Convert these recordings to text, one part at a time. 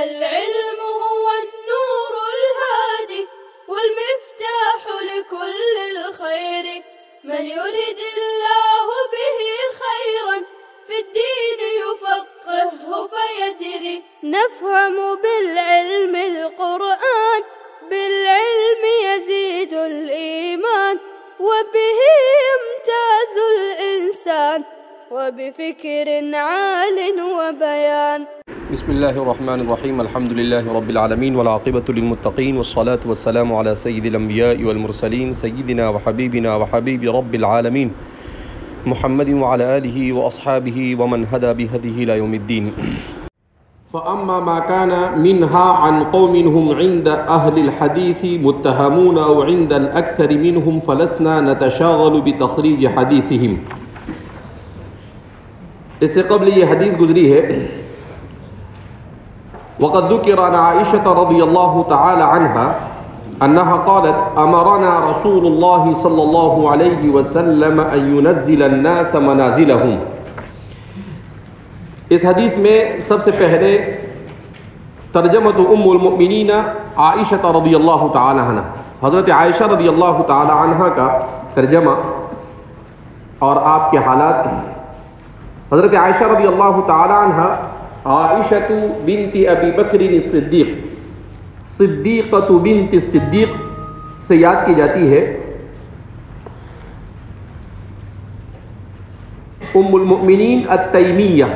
العلم هو النور الهادي والمفتاح لكل الخير من يرد الله به خيرا في الدين يفقهه فيدري نفهم بالعلم القرآن بالعلم يزيد الإيمان وبه يمتاز الإنسان وبفكر عال وبيان. بسم الله الرحمن الرحيم. الحمد لله رب العالمين والعاقبة للمتقين والصلاة والسلام على سيد الأنبياء والمرسلين سيدنا وحبيبنا وحبيب رب العالمين محمد وعلى آله وأصحابه ومن هدى بهديه إلى يوم الدين. فأما ما كان منها عن قوم هم عند أهل الحديث متهمون أو عند الأكثر منهم فلسنا نتشاغل بتخريج حديثهم. اس سے قبل یہ حدیث گزری ہے وقد ذكر عن عائشة رضي الله تعالى عنها أنها قالت أمرنا رسول الله صلى الله عليه وسلم أن ينزل الناس منازلهم. اس حدیث میں سب سے پہلے ترجمۃ ام المؤمنین عائشہ رضی اللہ تعالی عنہ، حضرت عائشہ رضی اللہ تعالی عنہ کا ترجمہ اور آپ کے حالات. حضرت عائشہ رضی اللہ تعالی عنہ عائشہ بنت ابی بکر الصدیق، صدیقۃ بنت الصدیق سے یاد کی جاتی ہے. ام المؤمنین التیمیہ،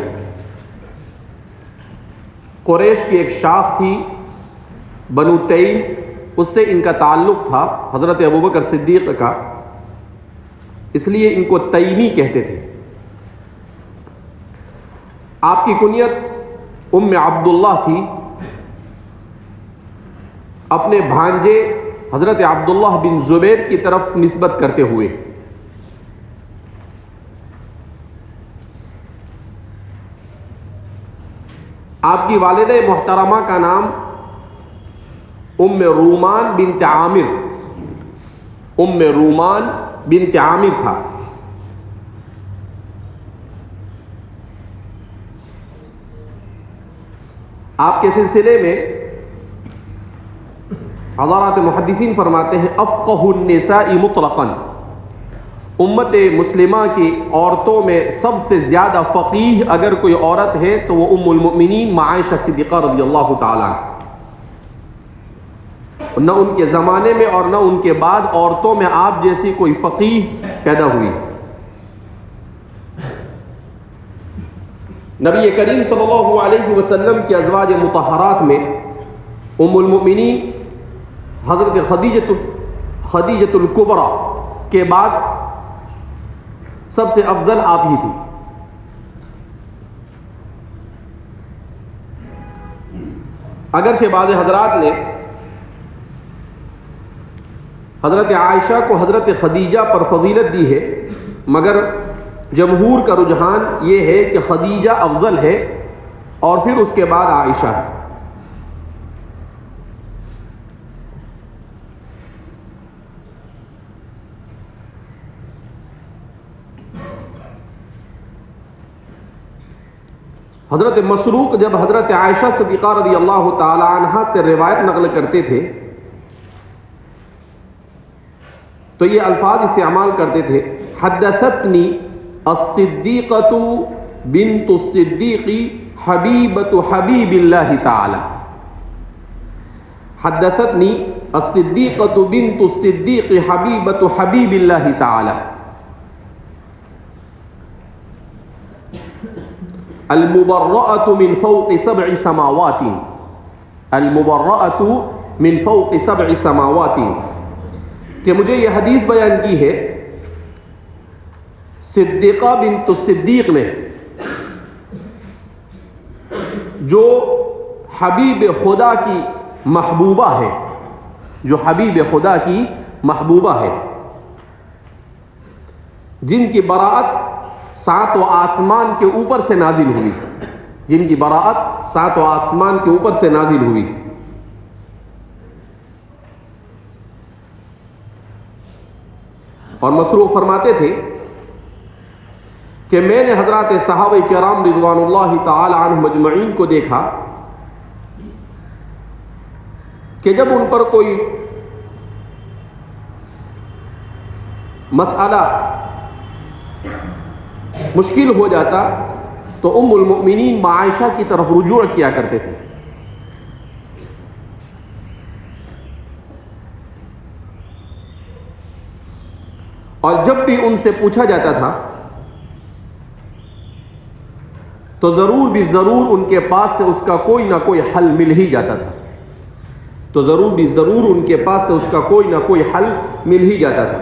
قریش کی ایک شاخ تھی بنو تیم، اس سے ان کا تعلق تھا حضرت ابوبکر صدیق کا، اس لیے ان کو تیمی کہتے تھے. آپ کی کنیت ام عبداللہ تھی، اپنے بھانجے حضرت عبداللہ بن زبیر کی طرف نسبت کرتے ہوئے. آپ کی والدہ محترمہ کا نام ام رومان بنت عامر، ام رومان بنت عامر تھا. آپ کے سلسلے میں حضرات محدثین فرماتے ہیں افقہ النساء مطلقاً، امت مسلمہ کی عورتوں میں سب سے زیادہ فقیہ اگر کوئی عورت ہے تو وہ ام المؤمنین عائشہ صدیقہ رضی اللہ تعالیٰ عنہ. نہ ان کے زمانے میں اور نہ ان کے بعد عورتوں میں آپ جیسی کوئی فقیہ پیدا ہوئی. نبی کریم صلی اللہ علیہ وسلم کے ازواج مطہرات میں ام المؤمنین حضرت خدیجۃ الکبریٰ کے بعد سب سے افضل آپ ہی تھی. اگرچہ بعض حضرات نے حضرت عائشہ کو حضرت خدیجہ پر فضیلت دی ہے، مگر جمہور کا رجحان یہ ہے کہ خدیجہ افضل ہے اور پھر اس کے بعد عائشہ ہے. حضرت مسروق جب حضرت عائشہ صدیقہ رضی اللہ تعالی عنہ سے روایت نقل کرتے تھے تو یہ الفاظ استعمال کرتے تھے حدثتنی الصدیقۃ بنت الصدیق حبیبۃ حبیب اللہ تعالی. حدثتنی الصدیقۃ بنت الصدیق حبیبۃ حبیب اللہ تعالی. المبرأۃ من فوق سبع سماوات، المبرأۃ من فوق سبع سماوات، کہ مجھے یہ حدیث بیان کی ہے صدیقہ بنت الصدیق نے، جو حبیب خدا کی محبوبہ ہے، جو حبیب خدا کی محبوبہ ہے، جن کی براءت ساتوں آسمان کے اوپر سے نازل ہوئی، جن کی براءت ساتوں آسمان کے اوپر سے نازل ہوئی. اور مسروق فرماتے تھے کہ میں نے حضرات صحابہ کرام رضوان اللہ تعالی عنہم اجمعین کو دیکھا کہ جب ان پر کوئی مسئلہ مشکل ہو جاتا تو ام المؤمنین عائشہ کی طرف رجوع کیا کرتے تھے. اور جب بھی ان سے پوچھا جاتا تھا تو ضرور بھی ضرور ان کے پاس سے اس کا کوئی نہ کوئی حل مل ہی جاتا تھا. تو ضرور بھی ضرور ان کے پاس سے اس کا کوئی نہ کوئی حل مل ہی جاتا تھا.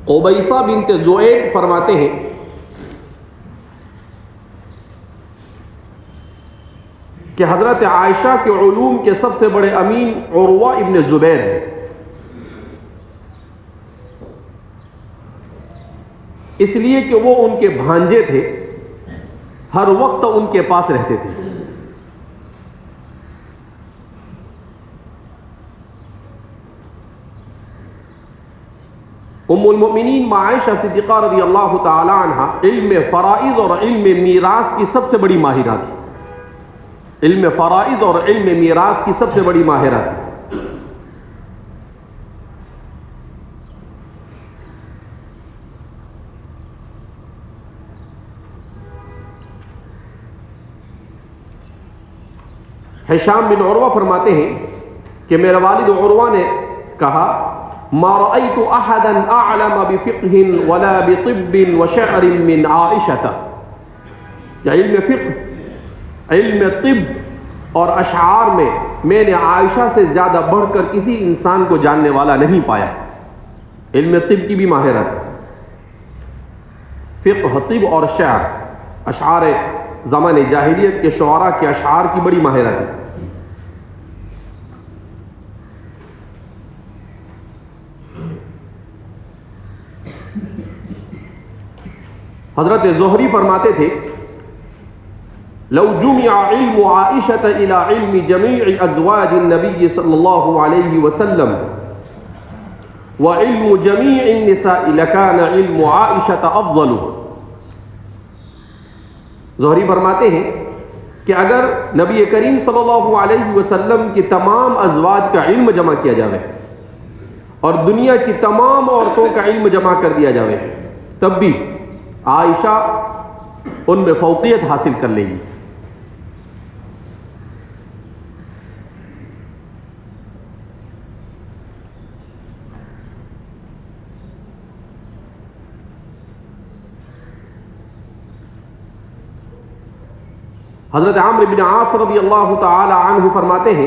قبیصہ بنت زؤیب فرماتے ہیں کہ حضرت عائشہ کے علوم کے سب سے بڑے امین عروہ ابن زبیر ہیں. اس لیے کہ وہ ان کے بھانجے تھے، ہر وقت ان کے پاس رہتے تھے. ام المؤمنین عائشہ صدیقہ رضی اللہ تعالی عنہ علم فرائض اور علم میراث کی سب سے بڑی ماہرہ تھی. علم فرائض اور علم میراث کی سب سے بڑی ماہرہ تھی. ہشام بن عروہ فرماتے ہیں کہ میرے والد عروہ نے کہا ما رأيت احدا اعلم بفقه ولا بطب وشعر من عائشة. کہ علم فقہ، علم طب اور اشعار میں نے عائشہ سے زیادہ بڑھ کر کسی انسان کو جاننے والا نہیں پایا. علم طب کی بھی ماہرہ تھی. فقہ، طب اور شعر، اشعار زمان جاہلیت کے شعراء کے اشعار کی بڑی ماہرہ تھی. حضرت زہری فرماتے تھے لو جمع علم عائشة الى علم جميع ازواج النبي صلی اللہ علیہ وسلم وعلم جميع النساء لكان علم عائشة افضل. زہری فرماتے ہیں کہ اگر نبی کریم صلی اللہ علیہ وسلم کی تمام ازواج کا علم جمع کیا جاوے اور دنیا کی تمام عورتوں کا علم جمع کر دیا جاوے تب بھی عائشہ ان میں فوقیت حاصل کر لے گی. حضرت عمرو بن عاص رضی اللہ تعالی عنہ فرماتے ہیں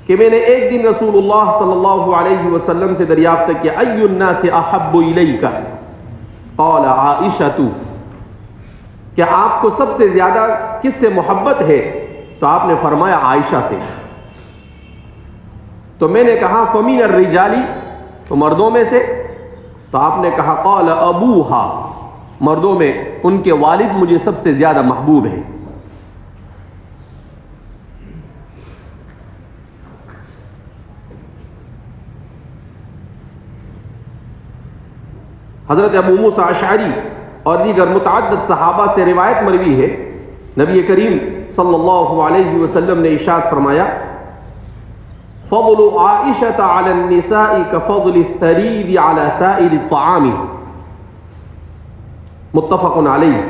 کہ میں نے ایک دن رسول اللہ صلی اللہ علیہ وسلم سے دریافت کیا ای الناس احب الیک؟ قال عائشہ. کہ آپ کو سب سے زیادہ کس سے محبت ہے؟ تو آپ نے فرمایا عائشہ سے. تو میں نے کہا فمن الرجال؟ تو مردوں میں سے؟ تو آپ نے کہا قال ابوہا، مردوں میں ان کے والد مجھے سب سے زیادہ محبوب ہیں. حضرت ابو موسیٰ اشعری اور دیگر متعدد صحابہ سے روایت مروی ہے نبی کریم صلی اللہ علیہ وسلم نے ارشاد فرمایا فضل عائشة على النساء كفضل الثريد على سائر الطعام. متفق علیہ.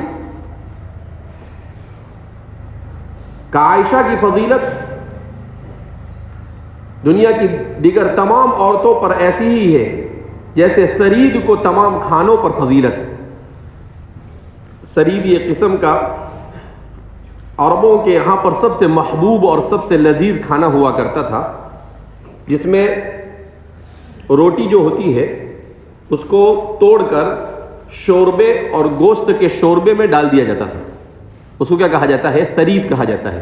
کہ عائشہ کی فضیلت دنیا کی دیگر تمام عورتوں پر ایسی ہی ہے جیسے سرید کو تمام کھانوں پر فضیلت. سرید یہ قسم کا عربوں کے یہاں پر سب سے محبوب اور سب سے لذیذ کھانا ہوا کرتا تھا، جس میں روٹی جو ہوتی ہے اس کو توڑ کر شوربے اور گوشت کے شوربے میں ڈال دیا جاتا تھا. اس کو کیا کہا جاتا ہے؟ سرید کہا جاتا ہے.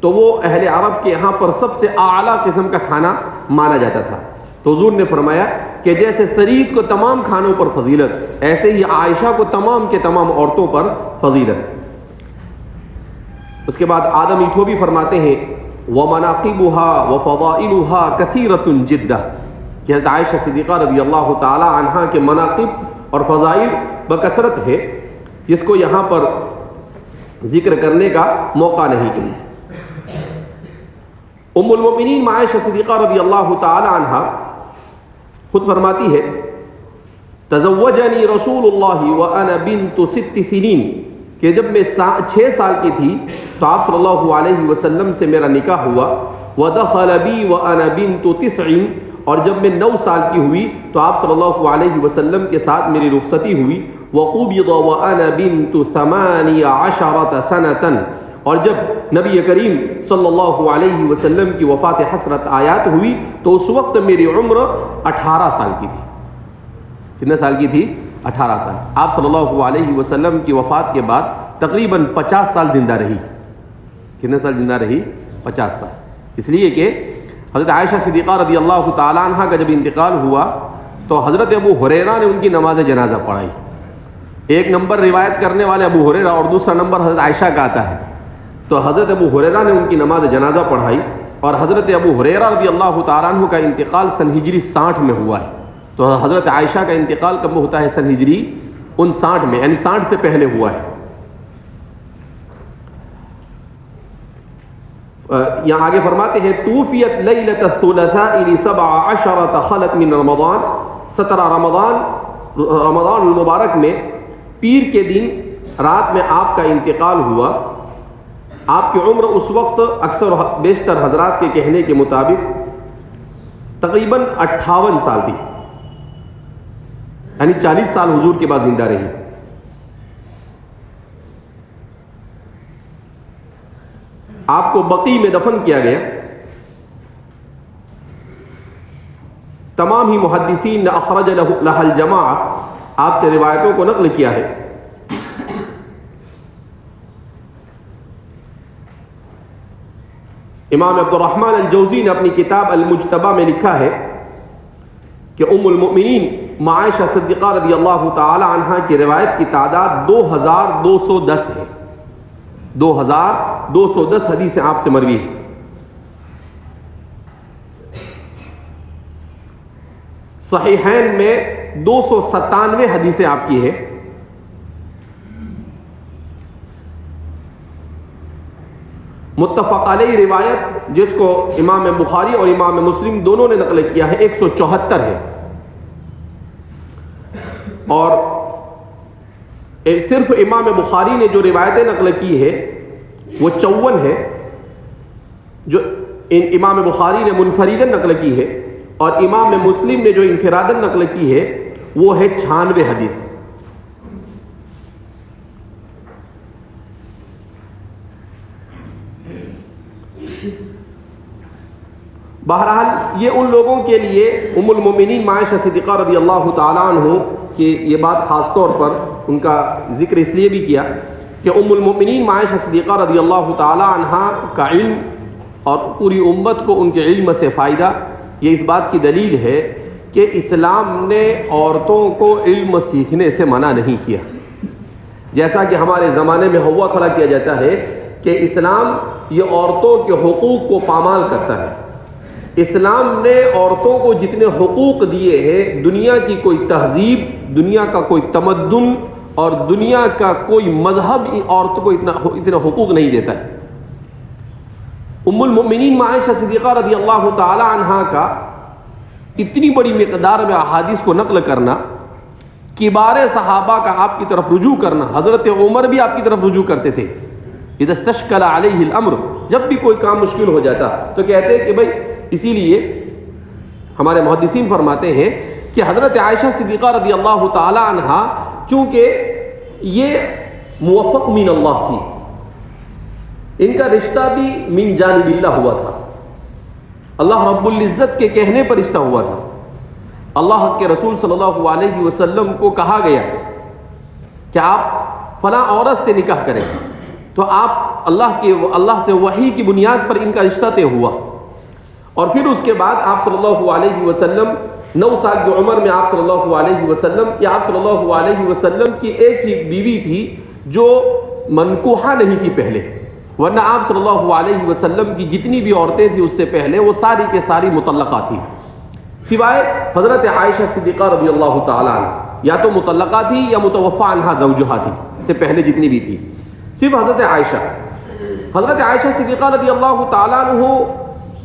تو وہ اہل عرب کے یہاں پر سب سے اعلیٰ قسم کا کھانا مانا جاتا تھا. تو حضور نے فرمایا کہ جیسے سرید کو تمام کھانوں پر فضیلت، ایسے ہی عائشہ کو تمام کے تمام عورتوں پر فضیلت. اس کے بعد آدم ایٹھو بھی فرماتے ہیں وَمَنَاقِبُهَا وَفَضَائِلُهَا كَثِيرَةٌ جِدًّا، کہ حضرت عائشہ صدیقہ رضی اللہ تعالی عنہا کے مناقب اور فضائل بکثرت ہے، جس کو یہاں پر ذکر کرنے کا موقع نہیں ہے۔ ام المؤمنین عائشہ صدیقہ رضی اللہ تعالی عنہا خود فرماتی ہے، تزوجنی رسول اللہ وانا بنت 6 سنین، کہ جب میں 6 سال کی تھی تو آپ صلی اللہ علیہ وسلم سے میرا نکاح ہوا، ودخل بی وانا بنت 9، اور جب میں 9 سال کی ہوئی تو آپ صلی اللہ علیہ وسلم کے ساتھ میری رخصتی ہوئی، وقبض وانا بنت 18 سنة، اور جب نبی کریم صلی اللہ علیہ وسلم کی وفات حسرت آیات ہوئی تو اس وقت میری عمر 18 سال کی تھی۔ کتنے سال کی تھی؟ 18 سال۔ آپ صلی اللہ علیہ وسلم کی وفات کے بعد تقریباً 50 سال زندہ رہی۔ کتنے سال زندہ رہی؟ 50 سال۔ اس لیے کہ حضرت عائشہ صدیقہ رضی اللہ تعالی عنہ کا جب انتقال ہوا تو حضرت ابو ہریرہ نے ان کی نماز جنازہ پڑھائی۔ ایک نمبر روایت کرنے والے ابو ہریرہ اور دوسرا نمبر حضرت عائشہ کا آتا ہے، تو حضرت ابو ہریرہ نے ان کی نماز جنازہ پڑھائی، اور حضرت ابو ہریرہ رضی اللہ تعالیٰ عنہ کا انتقال سن ہجری 60 میں ہوا ہے، تو حضرت عائشہ کا انتقال کب ہوتا ہے؟ سن ہجری 59 میں، یعنی 60 سے پہلے ہوا ہے۔ یہاں آگے فرماتے ہیں، توفیت لیلۃ الثلاثاء ل17 خلت من رمضان، 17 رمضان المبارک میں پیر کے دن رات میں آپ کا انتقال ہوا۔ آپ کی عمر اس وقت اکثر بیشتر حضرات کے کہنے کے مطابق تقریباً 58 سال تھی، یعنی 40 سال حضور کے بعد زندہ رہی۔ آپ کو بقیع میں دفن کیا گیا۔ تمام ہی محدثین نے اخرج لها الجماعہ آپ سے روایتوں کو نقل کیا ہے۔ امام عبد الرحمن الجوزی نے اپنی کتاب المجتبہ میں لکھا ہے کہ ام المؤمنین عائشہ صدیقہ رضی اللہ تعالی عنہا کی روایت کی تعداد 2210 ہے۔ 2210 حدیثیں آپ سے مروی ہیں۔ صحیحین میں 297 حدیثیں آپ کی ہیں۔ متفق علیہ روایت جس کو امام بخاری اور امام مسلم دونوں نے نقل کیا ہے 174 ہے، اور صرف امام بخاری نے جو روایتیں نقل کی ہے وہ 54 ہے، جو امام بخاری نے منفردن نقل کی ہے، اور امام مسلم نے جو انفرادن نقل کی ہے وہ ہے 96 حدیث۔ بہرحال یہ ان لوگوں کے لیے ام المؤمنین عائشہ صدیقہ رضی اللہ تعالیٰ عنہ کہ یہ بات خاص طور پر ان کا ذکر اس لیے بھی کیا کہ ام المؤمنین عائشہ صدیقہ رضی اللہ تعالیٰ عنہ کا علم اور پوری امت کو ان کے علم سے فائدہ، یہ اس بات کی دلیل ہے کہ اسلام نے عورتوں کو علم سیکھنے سے منع نہیں کیا، جیسا کہ ہمارے زمانے میں ہوا کھڑا کیا جاتا ہے کہ اسلام یہ عورتوں کے حقوق کو پامال کرتا ہے۔ اسلام نے عورتوں کو جتنے حقوق دیے ہیں، دنیا کی کوئی تہذیب، دنیا کا کوئی تمدن اور دنیا کا کوئی مذہب عورتوں کو اتنے حقوق نہیں دیتا ہے۔ ام المؤمنین عائشہ صدیقہ رضی اللہ تعالی عنہا کا اتنی بڑی مقدار میں احادیث کو نقل کرنا، کبار صحابہ کا آپ کی طرف رجوع کرنا، حضرت عمر بھی آپ کی طرف رجوع کرتے تھے۔ اذا استشکل علیہ الامر، جب بھی کوئی کام مشکل ہو جاتا تو کہتے کہ بھائی، اسی لیے ہمارے محدثین فرماتے ہیں کہ حضرت عائشہ صدیقہ رضی اللہ تعالی عنہا چونکہ یہ موفق من اللہ تھی، ان کا رشتہ بھی من جانب اللہ ہوا تھا، اللہ رب العزت کے کہنے پر رشتہ ہوا تھا۔ اللہ کے رسول صلی اللہ علیہ وسلم کو کہا گیا کہ آپ فلاں عورت سے نکاح کریں، تو آپ اللہ سے وحی کی بنیاد پر ان کا رشتہ طے ہوا، اور پھر اس کے بعد آپ صلی اللہ علیہ وسلم 9 سال کی عمر میں آپ صلی اللہ علیہ وسلم یا آپ صلی اللہ علیہ وسلم کی ایک ہی بیوی تھی جو منکوحہ نہیں تھی پہلے، ورنہ آپ صلی اللہ علیہ وسلم کی جتنی بھی عورتیں تھیں اس سے پہلے وہ ساری کے ساری مطلقہ تھی، سوائے حضرت عائشہ صدیقہ رضی اللہ تعالیٰ عنہ، یا تو مطلقہ تھی یا متوفی عنہا زوجہا تھی، اس سے پہلے جتنی بھی تھی، صرف حضرت عائشہ صدیقہ رضی اللہ تعالیٰ عنہ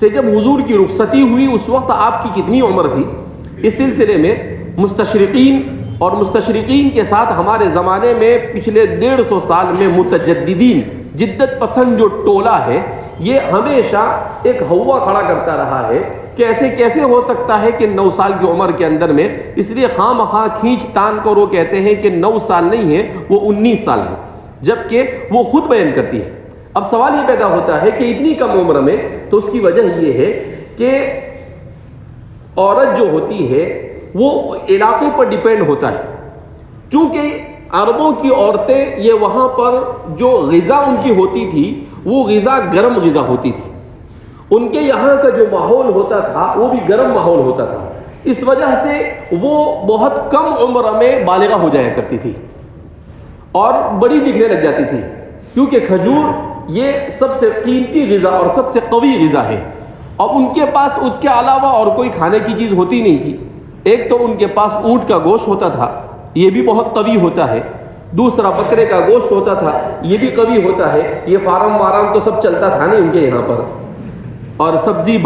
سے جب حضور کی رخصتی ہوئی اس وقت آپ کی کتنی عمر تھی؟ اس سلسلے میں مستشرقین کے ساتھ ہمارے زمانے میں پچھلے 150 سال میں متجددین، جدت پسند جو ٹولہ ہے، یہ ہمیشہ ایک ہوا کھڑا کرتا رہا ہے کہ ایسے کیسے ہو سکتا ہے کہ 9 سال کی عمر کے اندر میں، اس لیے خواہ مخواہ کھینچ تان کر وہ کہتے ہیں کہ 9 سال نہیں ہے، وہ 19 سال ہے، جبکہ وہ خود بیان کرتی ہے۔ اب سوال یہ پیدا ہوتا ہے کہ اتنی کم عمر میں، تو اس کی وجہ یہ ہے کہ عورت جو ہوتی ہے وہ علاقے پر ڈیپینڈ ہوتا ہے، چونکہ عربوں کی عورتیں یہ وہاں پر جو غذا ان کی ہوتی تھی وہ غذا گرم غذا ہوتی تھی، ان کے یہاں کا جو ماحول ہوتا تھا وہ بھی گرم ماحول ہوتا تھا، اس وجہ سے وہ بہت کم عمر میں بالغہ ہو جایا کرتی تھی اور بڑی دکھنے لگ جاتی تھی، کیونکہ کھجور یہ سب سے قیمتی غذا اور سب سے قوی غذا ہے، اب ان کے پاس اس کے علاوہ اور کوئی کھانے کی چیز ہوتی نہیں تھی۔ ایک تو ان کے پاس اونٹ کا گوشت ہوتا تھا، یہ بھی بہت قوی ہوتا ہے، دوسرا بکرے کا گوشت ہوتا تھا، یہ بھی قوی ہوتا ہے، یہ فارم وارم تو سب چلتا تھا نہیں ان کے یہاں پر، اور سبزی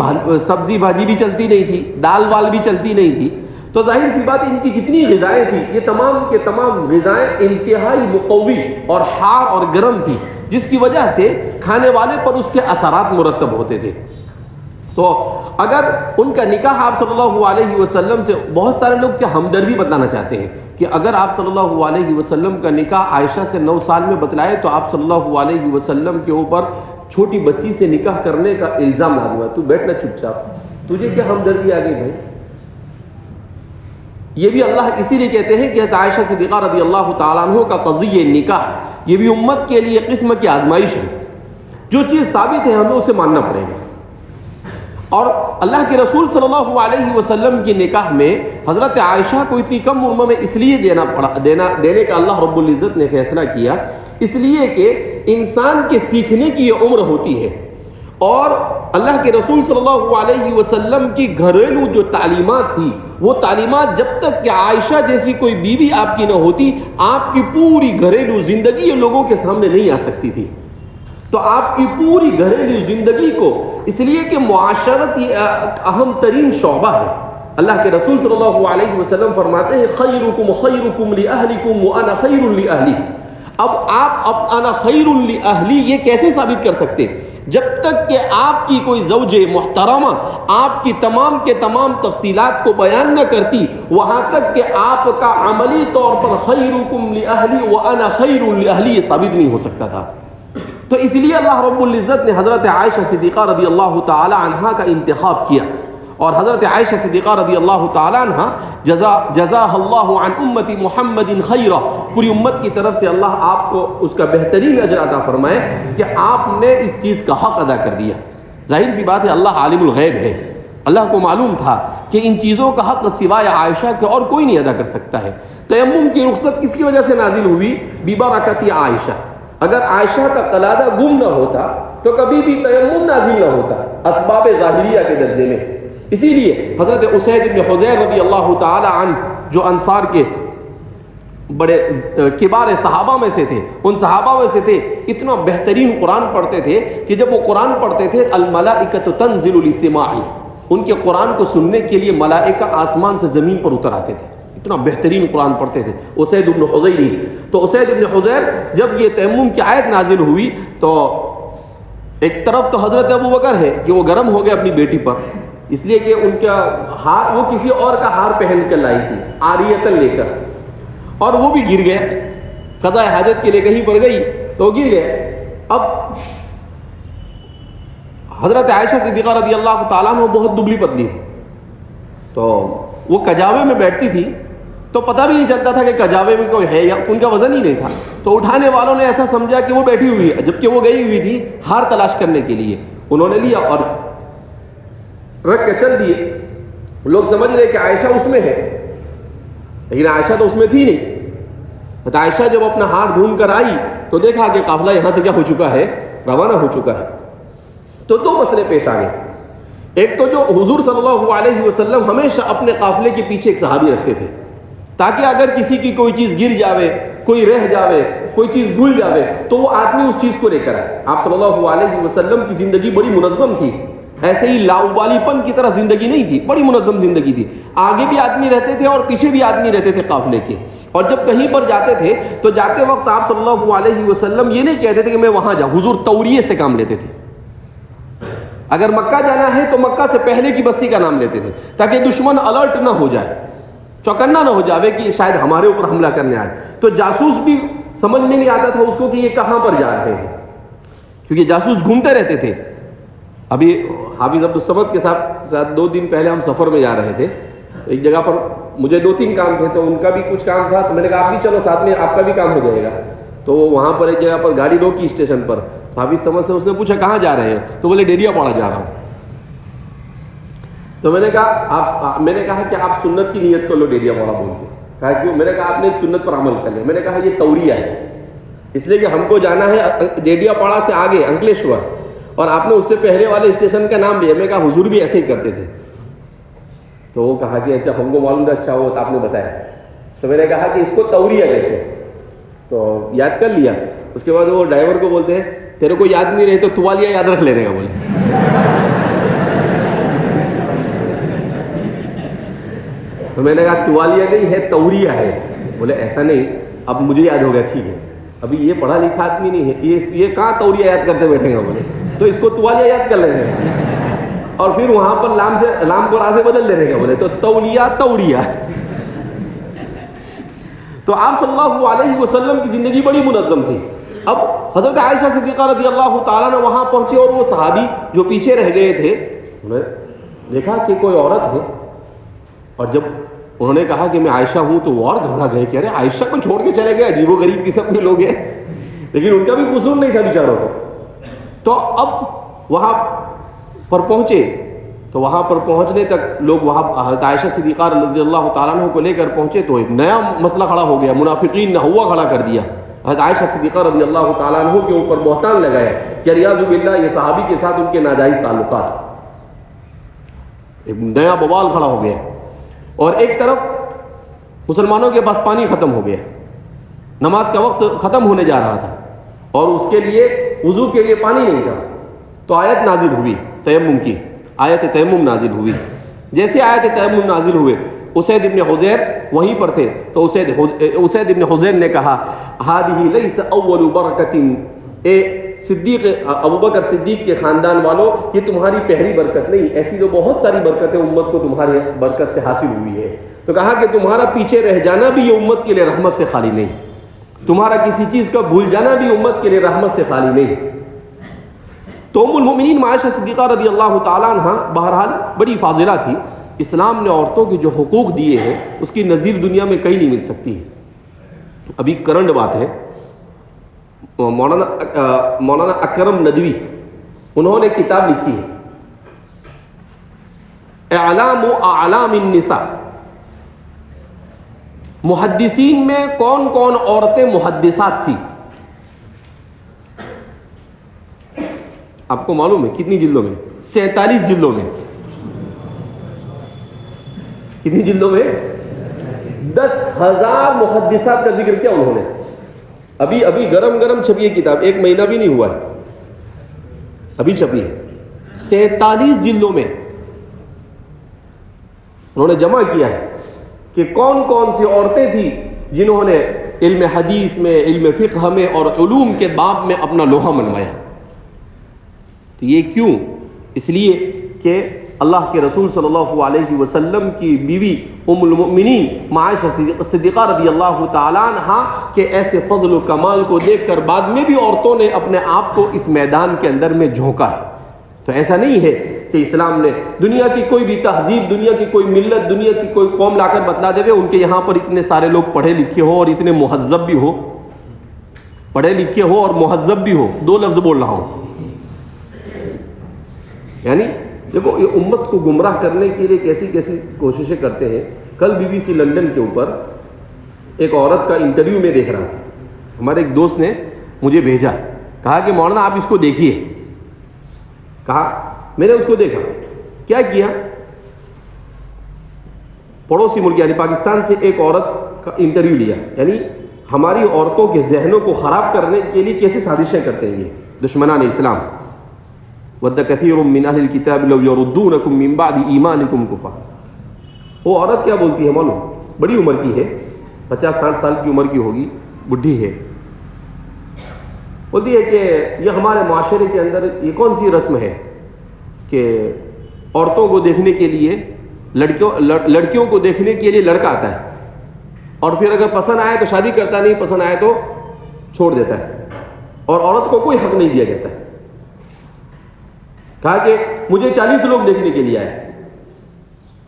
بھاجی بھی چلتی نہیں تھی، دال وال بھی چلتی نہیں تھی، تو ظاہر سی بات ان کی جتنی غذائیں تھیں یہ تمام کے تمام غذائیں انتہائی مقوی اور ہار اور گرم تھی، جس کی وجہ سے کھانے والے پر اس کے اثرات مرتب ہوتے تھے۔ تو اگر ان کا نکاح آپ صلی اللہ علیہ وسلم سے، بہت سارے لوگ کیا ہمدردی بتلانا چاہتے ہیں کہ اگر آپ صلی اللہ علیہ وسلم کا نکاح عائشہ سے 9 سال میں بتلائے تو آپ صلی اللہ علیہ وسلم کے اوپر چھوٹی بچی سے نکاح کرنے کا الزام لگا ہوا ہے، تو بیٹھنا چپ چاپ، تجھے کیا ہمدردی آ گئی بھائی؟ یہ بھی اللہ اسی لیے کہتے ہیں کہ عائشہ صدیقہ رضی اللہ تعالیٰ عنہ کا قضیہ نکاح یہ بھی امت کے لیے قسم کی آزمائش ہے، جو چیز ثابت ہے ہمیں اسے ماننا پڑے گا۔ اور اللہ کے رسول صلی اللہ علیہ وسلم کی نکاح میں حضرت عائشہ کو اتنی کم عمر میں اس لیے دینے کا اللہ رب العزت نے فیصلہ کیا، اس لیے کہ انسان کے سیکھنے کی یہ عمر ہوتی ہے، اور اللہ کے رسول صلی اللہ علیہ وسلم کی گھریلو جو تعلیمات تھی وہ تعلیمات جب تک کہ عائشہ جیسی کوئی بیوی آپ کی نہ ہوتی، آپ کی پوری گھریلو زندگی یہ لوگوں کے سامنے نہیں آ سکتی تھی۔ تو آپ کی پوری گھریلو زندگی کو، اس لیے کہ معاشرت یہ اہم ترین شعبہ ہے، اللہ کے رسول صلی اللہ علیہ وسلم فرماتے ہیں خیرکم خیرکم لأہلکم وانا خیر لأہلی۔ اب آپ انا خیر لأہلی یہ کیسے ثابت کر سکتے؟ جب تک کہ آپ کی کوئی زوج محترمہ آپ کی تمام کے تمام تفصیلات کو بیان نہ کرتی، وہاں تک کہ آپ کا عملی طور پر خیرکم لأہلی وانا خیر لأہلی یہ ثابت نہیں ہو سکتا تھا۔ تو اس لیے اللہ رب العزت نے حضرت عائشہ صدیقہ رضی اللہ تعالی عنہا کا انتخاب کیا، اور حضرت عائشہ صدیقہ رضی اللہ تعالی عنہ جزاہ اللہ عن امت محمد خیرہ، پوری امت کی طرف سے اللہ آپ کو اس کا بہترین اجر عطا فرمائے کہ آپ نے اس چیز کا حق ادا کر دیا۔ ظاہر سی بات ہے اللہ عالم الغیب ہے، اللہ کو معلوم تھا کہ ان چیزوں کا حق سوائے عائشہ کے اور کوئی نہیں ادا کر سکتا ہے۔ تیمم کی رخصت کس کی وجہ سے نازل ہوئی؟ ببرکت عائشہ۔ اگر عائشہ کا قلادہ گم نہ ہوتا تو کبھی بھی تیمم نازل نہ ہوتا اسباب ظاہریہ کے درجے میں۔ اسی لیے حضرت اسید بن حضیر رضی اللہ تعالی عنہ جو انصار کے بڑے کبار صحابہ میں سے تھے، ان صحابہ میں سے تھے، اتنا بہترین قرآن پڑھتے تھے کہ جب وہ قرآن پڑھتے تھے الملائکۃ تنزل لسماعہ، ان کے قرآن کو سننے کے لیے ملائکہ آسمان سے زمین پر اتر آتے تھے، اتنا بہترین قرآن پڑھتے تھے اسید بن حضیر۔ تو اسید بن حضیر جب یہ تیمم کی آیت نازل ہوئی تو ایک طرف تو حضرت ابو بکر ہے کہ وہ گرم ہو گئے اپنی بیٹی پر، اس لیے کہ ان کا ہار وہ کسی اور کا ہار پہن کر لائی تھی عاریتن لے کر، اور وہ بھی گر گیا، قضاء حاجت کے لیے کہیں پر گئی تو گر گئے۔ اب حضرت عائشہ صدیقہ رضی اللہ تعالیٰ عنہ بہت دبلی پتلی تھی، تو وہ کجاوے میں بیٹھتی تھی تو پتہ بھی نہیں چلتا تھا کہ کجاوے میں کوئی ہے، یا ان کا وزن ہی نہیں تھا، تو اٹھانے والوں نے ایسا سمجھا کہ وہ بیٹھی ہوئی ہے، جبکہ وہ گئی ہوئی تھی ہار تلاش کرنے کے لیے۔ انہوں نے لیا اور رکھ کے چل دیے، لوگ سمجھ رہے کہ عائشہ اس میں ہے، لیکن عائشہ تو اس میں تھی نہیں۔ عائشہ جب اپنا ہار ڈھونڈ کر آئی تو دیکھا کہ قافلہ یہاں سے کیا ہو چکا ہے، روانہ ہو چکا ہے۔ تو دو مسئلے پیش آ گئے، ایک تو جو حضور صلی اللہ علیہ وسلم ہمیشہ اپنے قافلے کے پیچھے ایک صحابی رکھتے تھے، تاکہ اگر کسی کی کوئی چیز گر جاوے، کوئی رہ جاوے، کوئی چیز بھول جاوے تو وہ آدمی اس چیز کو لے کر آئے۔ آپ صلی اللہ علیہ وسلم کی زندگی بڑی منظم تھی، ایسے ہی لاؤبالی پن کی طرح زندگی نہیں تھی، بڑی منظم زندگی تھی۔ آگے بھی آدمی رہتے تھے اور پیچھے بھی آدمی رہتے تھے قافلے کے، اور جب کہیں پر جاتے تھے تو جاتے وقت آپ صلی اللہ علیہ وسلم یہ نہیں کہتے تھے کہ میں وہاں جاؤں، حضور توریے سے کام لیتے تھے۔ اگر مکہ جانا ہے تو مکہ سے پہلے کی بستی کا نام لیتے تھے، تاکہ دشمن الرٹ نہ ہو جائے، چوکنا نہ ہو جاوے کہ شاید ہمارے اوپر حملہ کرنے آئے۔ تو جاسوس بھی سمجھ میں نہیں آتا تھا اس کو کہ یہ کہاں پر جا رہے ہیں، کیونکہ جاسوس گھومتے رہتے تھے۔ ابھی حافظ عبدالصمد کے ساتھ 2 دن پہلے ہم سفر میں جا رہے تھے، تو ایک جگہ پر مجھے 2-3 کام تھے، تو ان کا بھی کچھ کام تھا، تو میں نے کہا آپ بھی چلو ساتھ میں، آپ کا بھی کام ہو جائے گا۔ تو وہاں پر ایک جگہ پر گاڑی روکی اسٹیشن پر، تو حافظ سمجھ سے اس نے پوچھا کہاں جا رہے ہیں، تو بولے ڈیریا پاڑا جا رہا ہوں۔ تو میں نے کہا کہ آپ سنت کی نیت کر لو ڈیریا پاڑا بول کے۔ کہا کیوں؟ میں نے کہا آپ نے ایک سنت پر عمل کر لیا۔ میں نے کہا یہ توریہ ہے، اس لیے کہ ہم کو جانا ہے ڈیریا پاڑا سے آگے انکلیشور، اور آپ نے اس سے پہلے والے اسٹیشن کا نام لیا۔ میں کہا حضور بھی ایسے ہی کرتے تھے۔ تو وہ کہا کہ اچھا ہم کو معلوم تھا، اچھا وہ آپ نے بتایا۔ تو میں نے کہا کہ اس کو توریہ کہتے ہیں، تو یاد کر لیا۔ اس کے بعد وہ ڈرائیور کو بولتے ہیں تیرے کو یاد نہیں رہے تو توالیہ یاد رکھ لینے کا، بولے۔ تو میں نے کہا توالیہ نہیں ہے، توریہ ہے۔ بولے ایسا نہیں، اب مجھے یاد ہو گیا، ٹھیک ہے، ابھی یہ پڑھا لکھا آدمی نہیں ہے، یہ کہاں توریہ یاد کرتے بیٹھے گا، بولے تو اس کو توالیہ یاد کر لینے کا، اور پھر وہاں پر لام کو را سے بدل دینے کا، بولے تو توریہ۔ تو آپ صلی اللہ علیہ وسلم کی زندگی بڑی منظم تھی۔ اب حضرت عائشہ صدیقہ رضی اللہ تعالیٰ نے وہاں پہنچے، اور وہ صحابی جو پیچھے رہ گئے تھے انہوں نے دیکھا کہ کوئی عورت ہے، اور جب انہوں نے کہا کہ میں عائشہ ہوں تو وہ اور گھبرا گئے کہ ارے عائشہ کو چھوڑ کے چلے گئے، عجیب و غریب قسم کے لوگ ہیں، لیکن ان کا بھی قصور نہیں تھا بیچاروں کو۔ تو اب وہاں پر پہنچے، تو وہاں پر پہنچنے تک لوگ وہاں حضرت عائشہ صدیقہ رضی اللہ تعالیٰ عنہ کو لے کر پہنچے، تو ایک نیا مسئلہ کھڑا ہو گیا، منافقین نے ہوا کھڑا کر دیا۔ حضرت عائشہ صدیقہ رضی اللہ تعالیٰ عنہ کے اوپر بہتان لگایا کہ ریاض باللہ یہ صحابی کے ساتھ ان کے ناجائز تعلقات، ایک نیا بوال کھڑا ہو گیا۔ اور ایک طرف مسلمانوں کے پاس پانی ختم ہو گیا، نماز کا وقت ختم ہونے جا رہا تھا، اور اس کے لیے وضو کے لیے پانی نہیں تھا، تو آیت نازل ہوئی تیمم کی، آیت تیمم نازل ہوئی۔ جیسے آیت تیمم نازل ہوئے، اسید ابن حضیر وہیں پر تھے، تو اسید ابن حضیر نے کہا ہذہ لیس اول برکت، اے صدیق ابوبکر صدیق کے خاندان والوں، یہ تمہاری پہلی برکت نہیں، ایسی تو بہت ساری برکتیں امت کو تمہاری برکت سے حاصل ہوئی ہے۔ تو کہا کہ تمہارا پیچھے رہ جانا بھی یہ امت کے لیے رحمت سے خالی نہیں، تمہارا کسی چیز کا بھول جانا بھی امت کے لیے رحمت سے خالی نہیں۔ تو ام المؤمنین عائشہ صدیقہ رضی اللہ تعالیٰ عنہ بہرحال بڑی فاضلہ تھی۔ اسلام نے عورتوں کے جو حقوق دیے ہیں اس کی نظیر دنیا میں کہیں نہیں مل سکتی۔ ابھی کرنٹ بات ہے، مولانا اکرم ندوی انہوں نے کتاب لکھی ہے اعلام و اعلام النساء، محدثین میں کون کون عورتیں محدثات تھی۔ آپ کو معلوم ہے کتنی جلدوں میں؟ 47 جلدوں میں۔ کتنی جلدوں میں؟ 10,000 محدثات کا ذکر کیا انہوں نے۔ ابھی گرم چھپی ہے کتاب، 1 مہینہ بھی نہیں ہوا ہے، ابھی چھپی ہے 47 جلدوں میں۔ انہوں نے جمع کیا ہے کہ کون کون سی عورتیں تھیں جنہوں نے علم حدیث میں، علم فقہ میں اور علوم کے باب میں اپنا لوہا منوایا۔ تو یہ کیوں؟ اس لیے کہ اللہ کے رسول صلی اللہ علیہ وسلم کی بیوی ام المؤمنین عائشہ صدیقہ رضی اللہ تعالیٰ عنہ کے ایسے فضل و کمال کو دیکھ کر بعد میں بھی عورتوں نے اپنے آپ کو اس میدان کے اندر میں جھونکا ہے۔ تو ایسا نہیں ہے کہ اسلام نے دنیا کی کوئی بھی تہذیب، دنیا کی کوئی ملت، دنیا کی کوئی قوم لا کر بتلا دے ان کے یہاں پر اتنے سارے لوگ پڑھے لکھے ہو اور اتنے مہذب بھی ہو، پڑھے لکھے ہو اور مہذب بھی ہو، 2 لفظ بول رہا ہوں۔ یعنی دیکھو یہ امت کو گمراہ کرنے کے لیے کیسی کیسی کوششیں کرتے ہیں۔ کل BBC لندن کے اوپر ایک عورت کا انٹرویو میں دیکھ رہا تھا، ہمارے ایک دوست نے مجھے بھیجا، کہا کہ مولانا آپ اس کو دیکھیے۔ کہا میں نے اس کو دیکھا، کیا کیا؟ پڑوسی ملک یعنی پاکستان سے ایک عورت کا انٹرویو لیا، یعنی ہماری عورتوں کے ذہنوں کو خراب کرنے کے لیے کیسے سازشیں کرتے ہیں یہ دشمنان اسلام. وَدَّ كَثِيرٌ مِّنْ أَهْلِ الْكِتَابِ لَوْ يَرُدُّونَكُم مِّن بَعْدِ إِيمَانِكُمْ كُفَارًا. وہ عورت کیا بولتی ہے معلوم؟ بڑی عمر کی ہے، 50-60 سال کی عمر کی ہوگی، بڈھی ہے. بولتی ہے کہ یہ ہمارے معاشرے کے اندر یہ کون سی رسم ہے کہ عورتوں کو دیکھنے کے لیے لڑکیوں کو دیکھنے کے لیے لڑکا آتا ہے اور پھر اگر پسند آئے تو شادی کرتا نہیں، پسند آئے تو چھوڑ دیتا ہے، اور عورت کو کوئی حق نہیں دیا جاتا ہے. کہا کہ مجھے 40 لوگ دیکھنے کے لیے آئے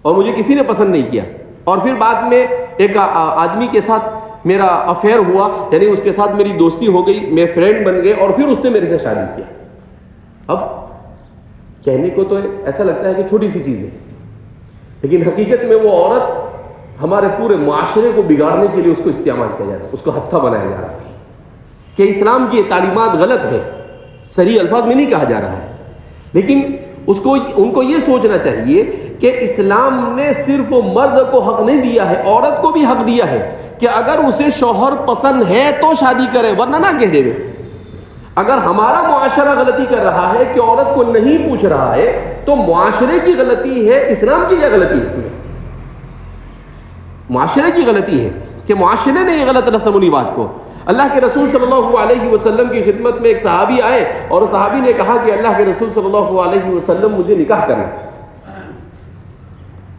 اور مجھے کسی نے پسند نہیں کیا، اور پھر بعد میں ایک آدمی کے ساتھ میرا افیئر ہوا، یعنی اس کے ساتھ میری دوستی ہو گئی، میں فرینڈ بن گئے، اور پھر اس نے میرے سے شادی کیا. اب کہنے کو تو ایسا لگتا ہے کہ چھوٹی سی چیز ہے، لیکن حقیقت میں وہ عورت ہمارے پورے معاشرے کو بگاڑنے کے لیے اس کو استعمال کیا جا رہا ہے، اس کو ہتھا بنایا جا رہا ہے کہ اسلام کی یہ تعلیمات غلط ہے. صریح الفاظ میں نہیں کہا جا رہا ہے، لیکن ان کو یہ سوچنا چاہیے کہ اسلام نے صرف مرد کو حق نہیں دیا ہے، عورت کو بھی حق دیا ہے کہ اگر اسے شوہر پسند ہے تو شادی کرے، ورنہ نہ کہہ دے. اگر ہمارا معاشرہ غلطی کر رہا ہے کہ عورت کو نہیں پوچھ رہا ہے تو معاشرے کی غلطی ہے، اسلام کی کیا غلطی ہے؟ اس میں معاشرے کی غلطی ہے کہ معاشرے نے یہ غلط رسم و رواج کو. اللہ کے رسول صلی اللہ علیہ وسلم کی خدمت میں ایک صحابی آئے اور صحابی نے کہا کہ اللہ کے رسول صلی اللہ علیہ وسلم مجھے نکاح کرنا.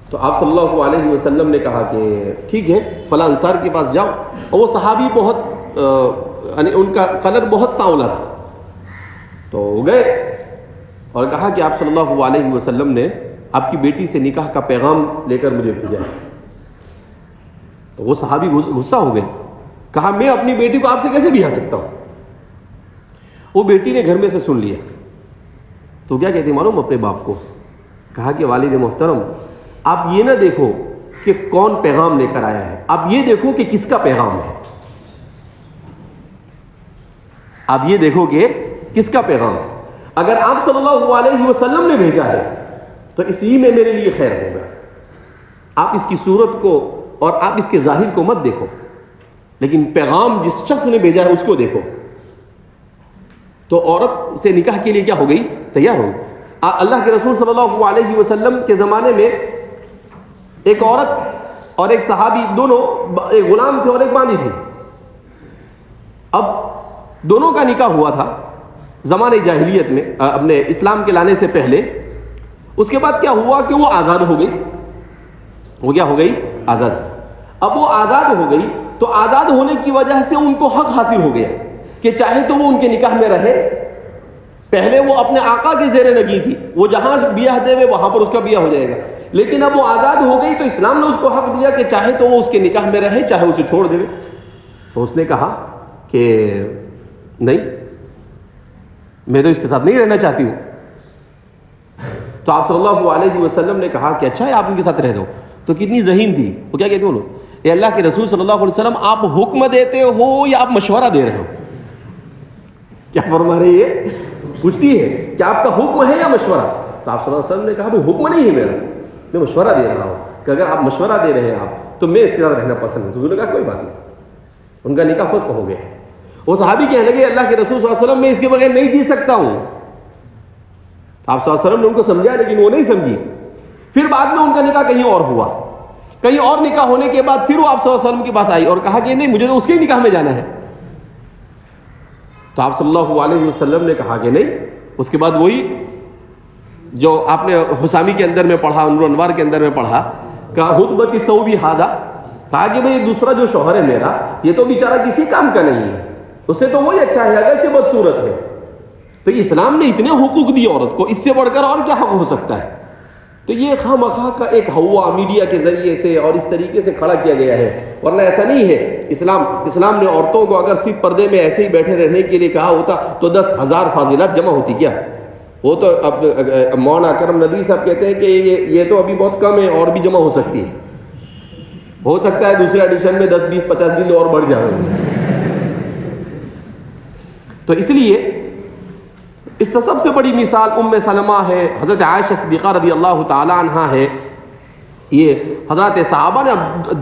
تو آپ صلی اللہ علیہ وسلم نے کہا کہ ٹھیک ہے فلاں انصار کے پاس جاؤ. اور وہ صحابی بہت یعنی ان کا کلر بہت سانولا تھا. تو وہ گئے اور کہا کہ آپ صلی اللہ علیہ وسلم نے آپ کی بیٹی سے نکاح کا پیغام لے کر مجھے بھیجا. تو وہ صحابی غصہ ہو گئے، کہا میں اپنی بیٹی کو آپ سے کیسے بھیجا سکتا ہوں؟ وہ بیٹی نے گھر میں سے سن لیا. تو کیا کہتی معلوم اپنے باپ کو؟ کہا کہ والد محترم آپ یہ نہ دیکھو کہ کون پیغام لے کر آیا ہے، آپ یہ دیکھو کہ کس کا پیغام ہے. آپ یہ دیکھو کہ کس کا پیغام ہے. اگر آپ صلی اللہ علیہ وسلم نے بھیجا ہے تو اسی میں میرے لیے خیر ہوگا. آپ اس کی صورت کو اور آپ اس کے ظاہر کو مت دیکھو، لیکن پیغام جس شخص نے بھیجا ہے اس کو دیکھو. تو عورت سے نکاح کے لیے کیا ہو گئی؟ تیار ہو گئی. اللہ کے رسول صلی اللہ علیہ وسلم کے زمانے میں ایک عورت اور ایک صحابی دونوں، ایک غلام تھے اور ایک باندھی تھی. اب دونوں کا نکاح ہوا تھا زمانے جاہلیت میں، اپنے اسلام کے لانے سے پہلے. اس کے بعد کیا ہوا کہ وہ آزاد ہو گئی. وہ کیا ہو گئی؟ آزاد. اب وہ آزاد ہو گئی تو آزاد ہونے کی وجہ سے ان کو حق حاصل ہو گیا کہ چاہے تو وہ ان کے نکاح میں رہے. پہلے وہ اپنے آقا کے زیر لگی تھی، وہ جہاں بیاہ دے وے وہاں پر اس کا بیاہ ہو جائے گا. لیکن اب وہ آزاد ہو گئی تو اسلام نے اس کو حق دیا کہ چاہے تو وہ اس کے نکاح میں رہے، چاہے اسے چھوڑ دے. تو اس نے کہا کہ نہیں، میں تو اس کے ساتھ نہیں رہنا چاہتی ہوں. تو آپ صلی اللہ علیہ وسلم نے کہا کہ اچھا ہے آپ ان کے ساتھ رہ دو. تو کتنی ذہین تھی وہ، کیا کہتے ہیں لوگ، اے اللہ کے رسول صلی اللہ علیہ وسلم آپ حکم دیتے ہو یا آپ مشورہ دے رہے ہو؟ کیا فرما رہی ہے؟ پوچھتی ہے کہ آپ کا حکم ہے یا مشورہ؟ تو آپ صلی اللہ علیہ وسلم نے کہا وہ حکم نہیں ہے میرا، میں مشورہ دے رہا ہوں کہ اگر آپ مشورہ دے رہے ہیں آپ تو میں اس کے ساتھ رہنا پسند ہے. تو انہوں نے کہا کوئی بات نہیں. ان کا نکاح فسخ ہو گیا. وہ صحابی کہنے لگے اللہ کے رسول صلی اللہ علیہ وسلم میں اس کے بغیر نہیں جی سکتا ہوں. آپ صلی اللہ علیہ وسلم نے ان کو سمجھا لیکن وہ نہیں سمجھی. پھر بعد میں ان کا نکاح کہیں اور ہوا. کہیں اور نکاح ہونے کے بعد پھر وہ آپ صلی اللہ علیہ وسلم کے پاس آئی اور کہا کہ نہیں مجھے تو اس کے نکاح میں جانا ہے. تو آپ صلی اللہ علیہ وسلم نے کہا کہ نہیں. اس کے بعد وہی جو آپ نے حسامی کے اندر میں پڑھا، نور انوار کے اندر میں پڑھا، کہا حدبتی صوبی ہادہ، کہا کہ بھئی دوسرا جو شوہر ہے میرا یہ تو بیچارہ کسی کام کا نہیں ہے، اسے تو وہی اچھا ہے اگرچہ بدصورت ہے. تو اسلام نے اتنے حقوق دیے عورت کو، اس سے بڑھ کر اور کیا حق ہو سکتا ہے؟ تو یہ خواہ مخواہ کا ایک ہوا میڈیا کے ذریعے سے اور اس طریقے سے کھڑا کیا گیا ہے، ورنہ ایسا نہیں ہے. اسلام نے عورتوں کو اگر صرف پردے میں ایسے ہی بیٹھے رہنے کے لیے کہا ہوتا تو 10,000 فاضلات جمع ہوتی کیا؟ وہ تو اب مولانا اکرم ندوی صاحب کہتے ہیں کہ یہ تو ابھی بہت کم ہے اور بھی جمع ہو سکتی ہے. ہو سکتا ہے دوسرے ایڈیشن میں 10 20 50 دن اور بڑھ جائیں. تو اس لیے اس سے سب سے بڑی مثال ام سلمہ ہے، حضرت عائشہ صدیقہ رضی اللہ تعالی عنہا ہے. یہ حضرات صحابہ نے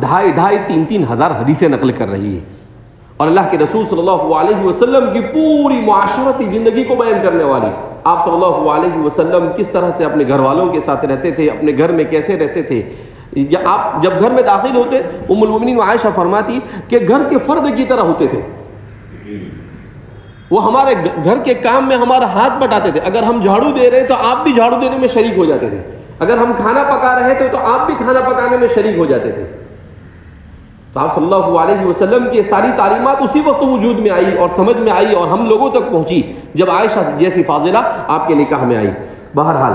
2,500-3,000 ہزار حدیثیں نقل کر رہی ہے، اور اللہ کے رسول صلی اللہ علیہ وسلم کی پوری معاشرتی زندگی کو بیان کرنے والی. آپ صلی اللہ علیہ وسلم کس طرح سے اپنے گھر والوں کے ساتھ رہتے تھے، اپنے گھر میں کیسے رہتے تھے. آپ جب گھر میں داخل ہوتے، ام المؤمنین عائشہ فرماتی کہ گھر کے فرد کی طرح ہوتے تھے. وہ ہمارے گھر کے کام میں ہمارا ہاتھ بٹاتے تھے. اگر ہم جھاڑو دے رہے تو آپ بھی جھاڑو دینے میں شریک ہو جاتے تھے. اگر ہم کھانا پکا رہے تھے تو آپ بھی کھانا پکانے میں شریک ہو جاتے تھے. تو آپ صلی اللہ علیہ وسلم کی ساری تعلیمات اسی وقت وجود میں آئی اور سمجھ میں آئی اور ہم لوگوں تک پہنچی جب عائشہ جیسی فاضلہ آپ کے نکاح میں آئی. بہرحال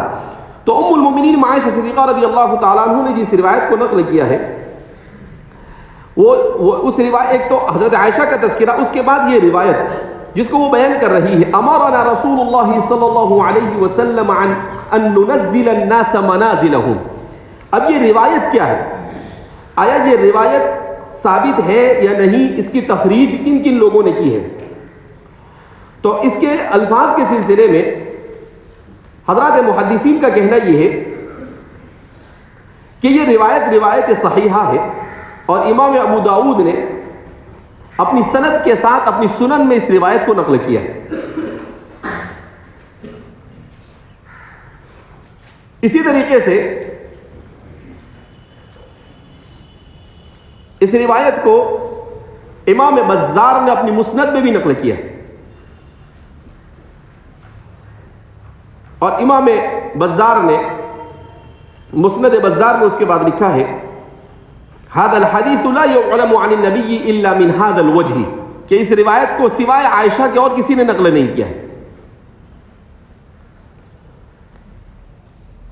تو ام المؤمنین عائشہ صدیقہ رضی اللہ تعالیٰ عنہ نے جس روایت کو نقل کیا ہے وہ اس روایت، ایک تو حضرت عائشہ کا تذکرہ، اس کے بعد یہ روایت جس کو وہ بیان کر رہی ہے، امرنا رسول اللہ صلی اللہ علیہ وسلم ان ننزل الناس منازلهم. اب یہ روایت کیا ہے؟ آیا یہ روایت ثابت ہے یا نہیں؟ اس کی تخریج کن کن لوگوں نے کی ہے؟ تو اس کے الفاظ کے سلسلے میں حضرات محدثین کا کہنا یہ ہے کہ یہ روایت صحیحہ ہے، اور امام ابو داؤد نے اپنی سند کے ساتھ اپنی سنن میں اس روایت کو نقل کیا ہے. اسی طریقے سے اس روایت کو امام بزار نے اپنی مسند میں بھی نقل کیا ہے، اور امام بزار نے مسند بزار میں اس کے بعد لکھا ہے هذا الحديث لا يعلم عن النبي الا من هذا الوجه، کہ اس روایت کو سوائے عائشہ کے اور کسی نے نقل نہیں کیا ہے.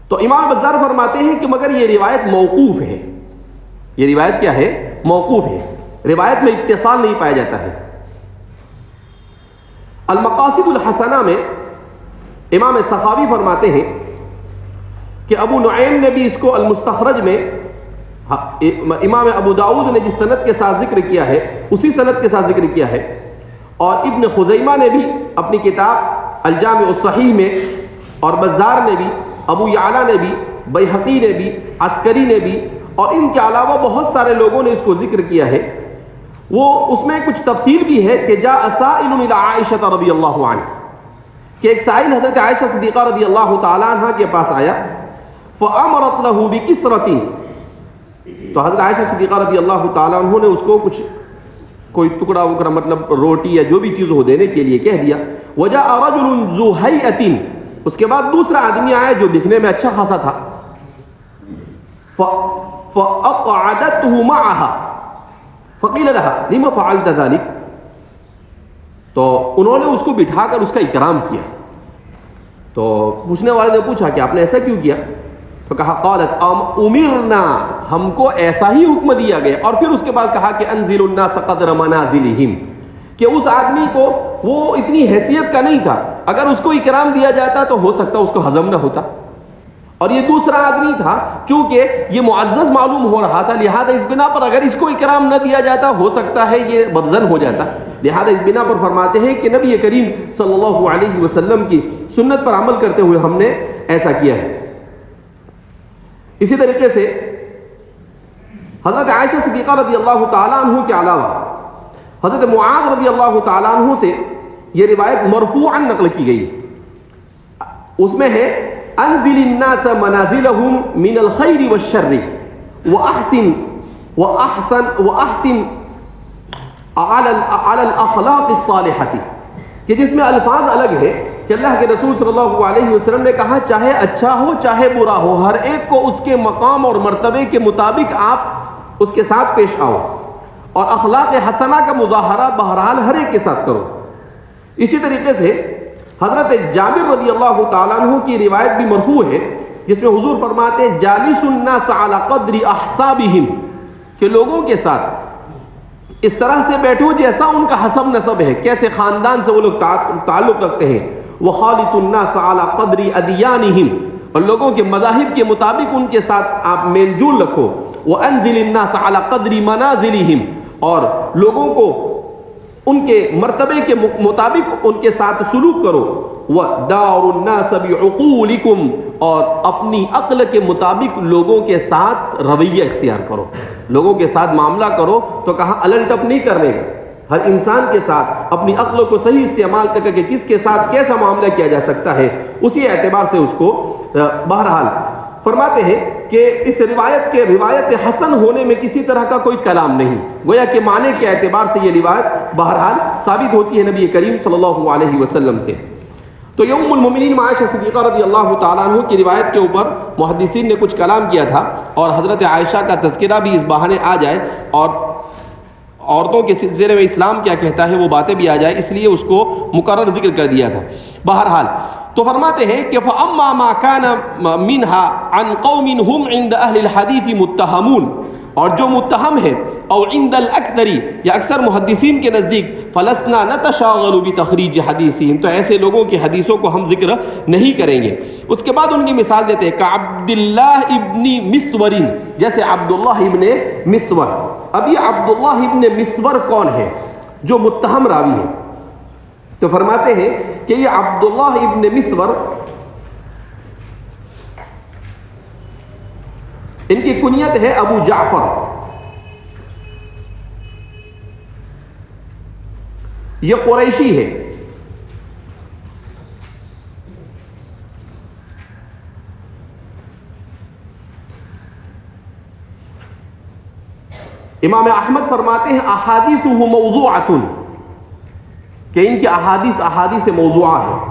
تو امام بزار فرماتے ہیں کہ مگر یہ روایت موقوف ہے. یہ روایت کیا ہے؟ موقوف ہے. روایت میں اتصال نہیں پایا جاتا ہے. المقاصد الحسنہ میں امام سخاوی فرماتے ہیں کہ ابو نعیم نے بھی اس کو المستخرج میں، امام ابو داؤد نے جس سند کے ساتھ ذکر کیا ہے اسی سند کے ساتھ ذکر کیا ہے، اور ابن خزیمہ نے بھی اپنی کتاب الجامع الصحیح میں، اور بزار نے بھی، ابو یعلا نے بھی، بیہقی نے بھی، عسکری نے بھی، اور ان کے علاوہ بہت سارے لوگوں نے اس کو ذکر کیا ہے. وہ اس میں کچھ تفصیل بھی ہے کہ جاء سائل الی عائشہ رضی اللہ عنہ، کہ ایک سائل حضرت عائشہ صدیقہ رضی اللہ تعالی عنہ کے پاس آیا، فامرت له بکسرۃ، تو حضرت عائشہ صدیقہ رضی اللہ تعالیٰ عنہ نے اس کو کچھ کوئی ٹکڑا وکڑا مطلب روٹی یا جو بھی چیز ہو دینے کے لیے کہہ دیا. وجاء رجل ذو ہیئۃ، اس کے بعد دوسرا آدمی آیا جو دکھنے میں اچھا خاصا تھا، فاقعدته معها فقیل لها لما فعلت ذلك، تو انہوں نے اس کو بٹھا کر اس کا اکرام کیا. تو پوچھنے والے نے پوچھا کہ آپ نے ایسا کیوں کیا؟ تو کہا قالت امرنا، ہم کو ایسا ہی حکم دیا گیا. اور پھر اس کے بعد کہا کہ انزل الناس قدر منازلہم، کہ اس آدمی کو وہ اتنی حیثیت کا نہیں تھا، اگر اس کو اکرام دیا جاتا تو ہو سکتا اس کو ہضم نہ ہوتا، اور یہ دوسرا آدمی تھا چونکہ یہ معزز معلوم ہو رہا تھا، لہذا اس بنا پر اگر اس کو اکرام نہ دیا جاتا ہو سکتا ہے یہ بدزن ہو جاتا. لہذا اس بنا پر فرماتے ہیں کہ نبی کریم صلی اللہ علیہ وسلم کی سنت پر عمل کرتے ہوئے ہم نے ایسا کیا ہے. اسی طریقے سے حضرت عائشہ صدیقہ رضی اللہ تعالیٰ عنہ کے علاوہ حضرت معاذ رضی اللہ تعالیٰ عنہ سے یہ روایت مرفوعا نقل کی گئی. اس میں ہے انزل الناس منازلهم من الخير والشر واحسن على الاخلاق الصالحة، کہ جس میں الفاظ الگ ہے کہ اللہ کے رسول صلی اللہ علیہ وسلم نے کہا چاہے اچھا ہو چاہے برا ہو، ہر ایک کو اس کے مقام اور مرتبے کے مطابق آپ اس کے ساتھ پیش آؤ، اور اخلاق حسنہ کا مظاہرہ بہرحال ہر ایک کے ساتھ کرو. اسی طریقے سے حضرت جابر رضی اللہ تعالیٰ عنہ کی روایت بھی مرفوع ہے جس میں حضور فرماتے ہیں جالس الناس علی قدر احسابہم، کہ لوگوں کے ساتھ اس طرح سے بیٹھو جیسا ان کا حسب نسب ہے، کیسے خاندان سے وہ لوگ تعلق رکھتے ہیں. وخالط الناس علی قدر ادیانہم، اور لوگوں کے مذاہب کے مطابق ان کے ساتھ آپ میل جول رکھو. وانزل الناس علی قدر منازلہم، اور لوگوں کو ان کے مرتبے کے مطابق ان کے ساتھ سلوک کرو، وَدَارُ النَّاسَ بِعُقُولِكُمْ، اور اپنی عقل کے مطابق لوگوں کے ساتھ رویہ اختیار کرو، لوگوں کے ساتھ معاملہ کرو تو کہا الٹ اپ نہیں کرنے کا، ہر انسان کے ساتھ اپنی عقل کو صحیح استعمال کر کے کس کے ساتھ کیسا معاملہ کیا جا سکتا ہے، اسی اعتبار سے اس کو بہرحال فرماتے ہیں کہ اس روایت کے روایت حسن ہونے میں کسی طرح کا کوئی کلام نہیں، گویا کہ معنی کے اعتبار سے یہ روایت بہرحال ثابت ہوتی ہے نبی کریم صلی اللہ علیہ وسلم سے۔ تو یہ ام المومنین عائشہ صدیقہ رضی اللہ تعالیٰ عنہ کی روایت کے اوپر محدثین نے کچھ کلام کیا تھا، اور حضرت عائشہ کا تذکرہ بھی اس بہانے آ جائے اور عورتوں کے سلسلے میں اسلام کیا کہتا ہے وہ باتیں بھی آ جائے، اس لیے اس کو مقرر ذکر کر دیا تھا۔ بہرحال تو فرماتے ہیں کہ فَأَمَّا مَا كَانَ مِنْهَا عَنْ قَوْمٍ هُمْ عِنْدَ أَهْلِ الْحَدِيثِ مُتَّهَمُونَ، اور جو متہم ہے او عند الاکثری یا اکثر محدثین کے نزدیک فلسنا نتشاغل بتخریج حدیثہم، تو ایسے لوگوں کی حدیثوں کو ہم ذکر نہیں کریں گے۔ اس کے بعد ان کی مثال دیتے ہیں کہ عبداللہ ابن مسور، جیسے عبداللہ ابن مسور۔ اب یہ عبداللہ ابن مسور کون ہے جو متہم راوی ہے؟ تو فرماتے ہیں کہ یہ عبداللہ ابن مسور ان کی کنیت ہے ابو جعفر، یہ قریشی ہے، امام احمد فرماتے ہیں احادیثہ موضوعۃ، کہ ان کی احادیث موضوعہ ہے۔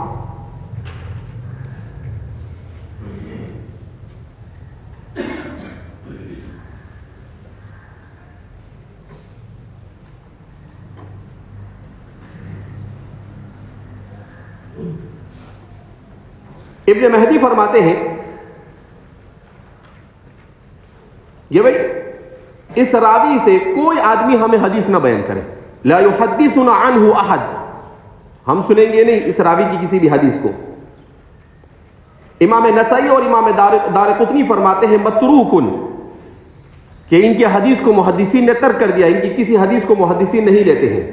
ابن مہدی فرماتے ہیں یہ بھائی اس راوی سے کوئی آدمی ہمیں حدیث نہ بیان کرے، لا یحدثنا عنہ احد، ہم سنیں گے نہیں اس راوی کی کسی بھی حدیث کو۔ امام نسائی اور امام دارقطنی فرماتے ہیں متروکن، کہ ان کی حدیث کو محدثین نے ترک کر دیا، ان کی کسی حدیث کو محدثین نہیں لیتے ہیں۔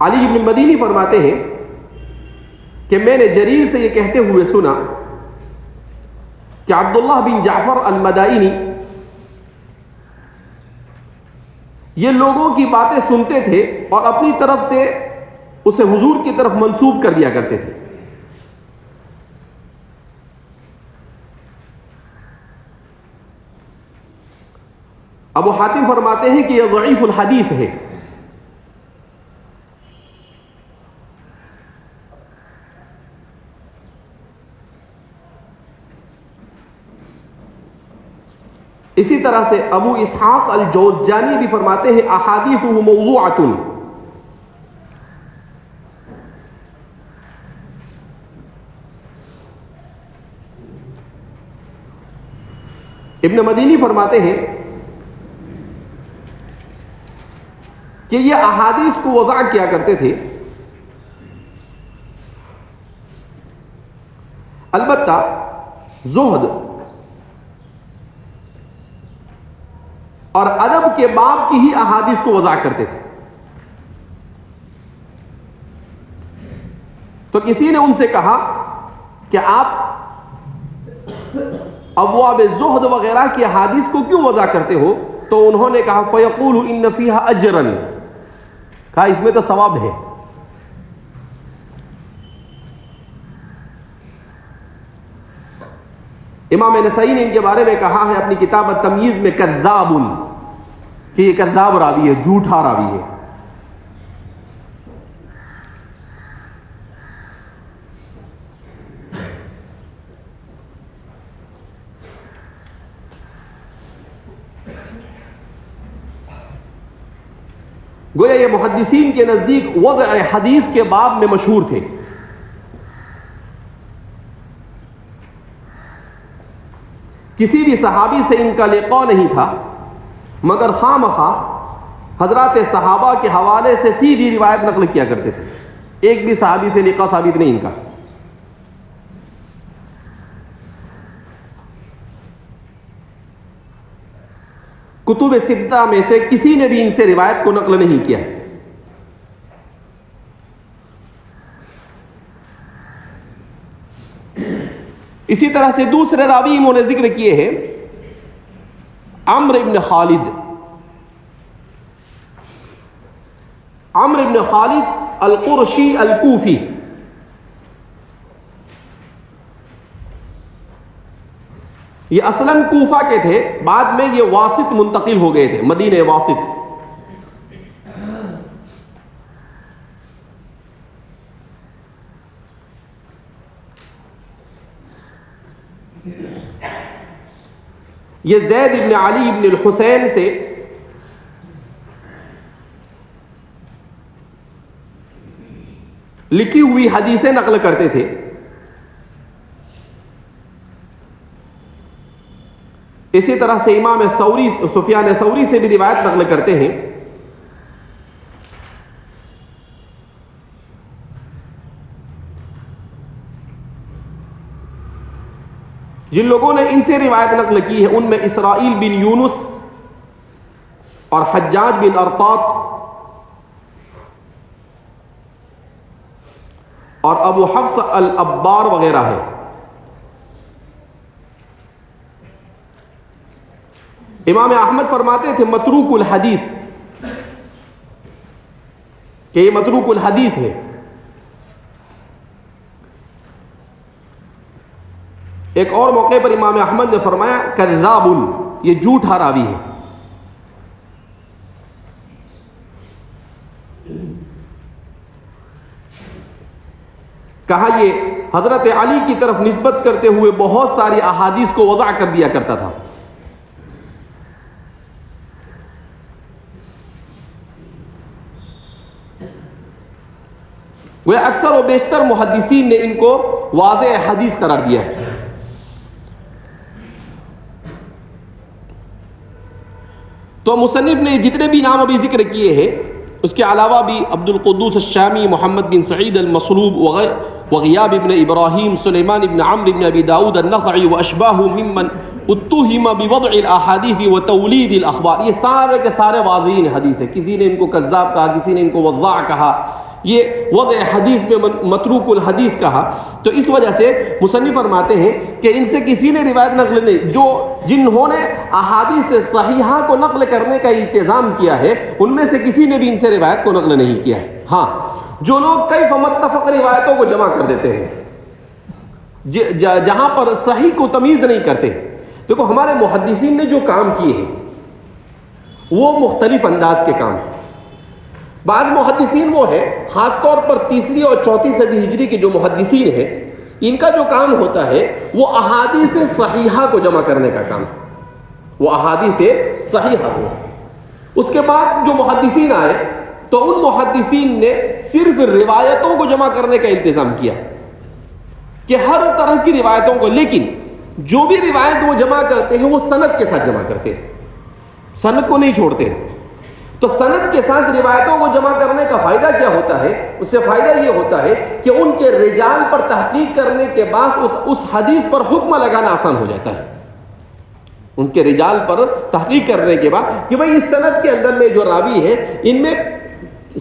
علی ابن المدینی فرماتے ہیں کہ میں نے جریر سے یہ کہتے ہوئے سنا کہ عبداللہ بن جعفر المدائنی یہ لوگوں کی باتیں سنتے تھے اور اپنی طرف سے اسے حضور کی طرف منسوب کر دیا کرتے تھے۔ ابو حاتم فرماتے ہیں کہ یہ ضعیف الحدیث ہے۔ اسی طرح سے ابو اسحاق الجوزجانی بھی فرماتے ہیں احادیثہ موضوعۃ، ابن مدینی فرماتے ہیں کہ یہ احادیث کو وضع کیا کرتے تھے، البتہ زہد اور ادب کے باب کی ہی احادیث کو وضع کرتے تھے۔ تو کسی نے ان سے کہا کہ آپ ابواب زہد وغیرہ کی احادیث کو کیوں وضع کرتے ہو؟ تو انہوں نے کہا فیقول ان فیہا اجرا، کہا اس میں تو ثواب ہے۔ امام نسائی نے ان کے بارے میں کہا ہے اپنی کتاب التمییز میں کذاب، کہ یہ کذاب راوی ہے، جھوٹا راوی ہے۔ گویا یہ محدثین کے نزدیک وضع حدیث کے باب میں مشہور تھے۔ کسی بھی صحابی سے ان کا لقاء نہیں تھا، مگر خواہ مخواہ حضرات صحابہ کے حوالے سے سیدھی روایت نقل کیا کرتے تھے، ایک بھی صحابی سے لقاء ثابت نہیں ان کا۔ کتب ستہ میں سے کسی نے بھی ان سے روایت کو نقل نہیں کیا ہے. اسی طرح سے دوسرے راوی انہوں نے ذکر کیے ہیں عمرو ابن خالد. عمرو ابن خالد القرشی الکوفی. یہ اصلاً کوفہ کے تھے، بعد میں یہ واسط منتقل ہو گئے تھے، مدینہ واسط. یہ زید ابن علی ابن الحسین سے لکھی ہوئی حدیثیں نقل کرتے تھے. اسی طرح سے امام ثوری سفیان ثوری سے بھی روایت نقل کرتے ہیں. جن لوگوں نے ان سے روایت نقل کی ہے ان میں اسرائیل بن یونس اور حجاج بن ارطاط اور ابو حفص الابار وغیرہ ہے. امام احمد فرماتے تھے متروک الحدیث، کہ یہ متروک الحدیث ہے. ایک اور موقع پر امام احمد نے فرمایا کذاب، یہ جھوٹا راوی ہے. کہا یہ حضرت علی کی طرف نسبت کرتے ہوئے بہت ساری احادیث کو وضع کر دیا کرتا تھا. وہ اکثر و بیشتر محدثین نے ان کو واضح حدیث قرار دیا ہے. تو مصنف نے جتنے بھی نام ابھی ذکر کیے ہیں اس کے علاوہ بھی عبد القدوس الشامی، محمد بن سعید المصلوب وغیاب ابن ابراہیم، سلیمان ابن عمرو ابن ابی داود النخعی واشباہ ممن اتهم بوضع الاحادیث وتولید الاخبار، یہ سارے کے سارے واضحین حدیث ہیں. کسی نے ان کو کذاب کہا، کسی نے ان کو وضاع کہا، یہ وضع حدیث میں متروک الحدیث کہا. تو اس وجہ سے مصنف فرماتے ہیں کہ ان سے کسی نے روایت نقل نہیں، جنہوں نے احادیث صحیحہ کو نقل کرنے کا التزام کیا ہے ان میں سے کسی نے بھی ان سے روایت کو نقل نہیں کیا ہے. ہاں، جو لوگ کیف متفق روایتوں کو جمع کر دیتے ہیں، جہاں پر صحیح کو تمیز نہیں کرتے. دیکھو ہمارے محدثین نے جو کام کیے ہیں وہ مختلف انداز کے کام ہیں. بعض محدثین وہ ہیں، خاص طور پر تیسری اور چوتھی صدی ہجری کے جو محدثین ہیں، ان کا جو کام ہوتا ہے وہ احادیث صحیحہ کو جمع کرنے کا کام، وہ احادیث صحیحہ کو. اس کے بعد جو محدثین آئے تو ان محدثین نے صرف روایتوں کو جمع کرنے کا التزام کیا کہ ہر طرح کی روایتوں کو، لیکن جو بھی روایت وہ جمع کرتے ہیں وہ سند کے ساتھ جمع کرتے ہیں، سند کو نہیں چھوڑتے. تو سند کے ساتھ روایتوں کو جمع کرنے کا فائدہ کیا ہوتا ہے؟ اس سے فائدہ یہ ہوتا ہے کہ ان کے رجال پر تحقیق کرنے کے بعد اس حدیث پر حکم لگانا آسان ہو جاتا ہے. ان کے رجال پر تحقیق کرنے کے بعد کہ بھئی اس سند کے اندر میں جو راوی ہے ان میں